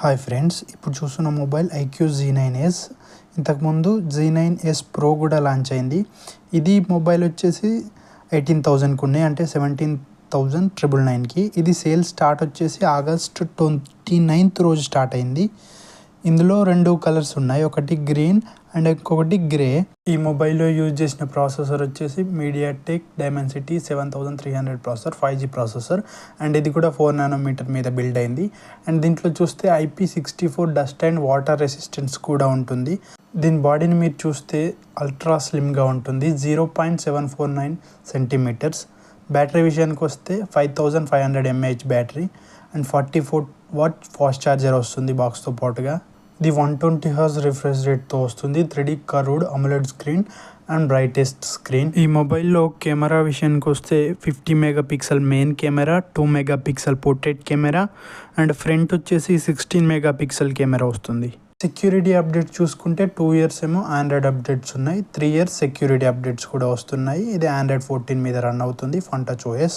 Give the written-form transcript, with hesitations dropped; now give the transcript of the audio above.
Hi friends, ఇప్పుడు చూస్తున్న mobile IQOO Z9s. ఇంతకుముందు Z9s Pro కూడా లాంచ్ అయింది. ఇది మొబైల్ వచ్చేసి 18,000కి ఉన్నాయి, అంటే 17,999కి. ఇది సేల్ స్టార్ట్ వచ్చేసి ఆగస్ట్ 29th రోజు స్టార్ట్ అయింది. ఇందులో 2 కలర్స్ ఉన్నాయి, ఒకటి గ్రీన్ అండ్ ఇంకొకటి గ్రే. ఈ మొబైల్లో యూజ్ చేసిన ప్రాసెసర్ వచ్చేసి MediaTek Dimensity 7300 processor, 5G processor. And ఇది కూడా 4 nanometer మీద బిల్డ్ అయింది. అండ్ దీంట్లో చూస్తే IP64 dust and water resistance కూడా ఉంటుంది. దీని బాడీని మీరు చూస్తే అల్ట్రా స్లిమ్గా ఉంటుంది, 0.749 సెంటీమీటర్స్. బ్యాటరీ విషయానికి వస్తే 5500 mAh battery and 44 watt fast charger వస్తుంది బాక్స్తో పాటుగా. ఇది 120 Hz రిఫ్రెష్ రేట్తో వస్తుంది, 3D curved AMOLED screen and brightest screen. ఈ మొబైల్లో కెమెరా విషయానికి వస్తే 50 megapixel main camera, 2 megapixel portrait camera and front వచ్చేసి 16 మెగాపిక్సెల్ కెమెరా వస్తుంది. సెక్యూరిటీ అప్డేట్స్ చూసుకుంటే 2 years ఏమో ఆండ్రాయిడ్ అప్డేట్స్ ఉన్నాయి, 3 years సెక్యూరిటీ అప్డేట్స్ కూడా వస్తున్నాయి. ఇది Android 14 మీద రన్ అవుతుంది, ఫన్ టచ్ OS.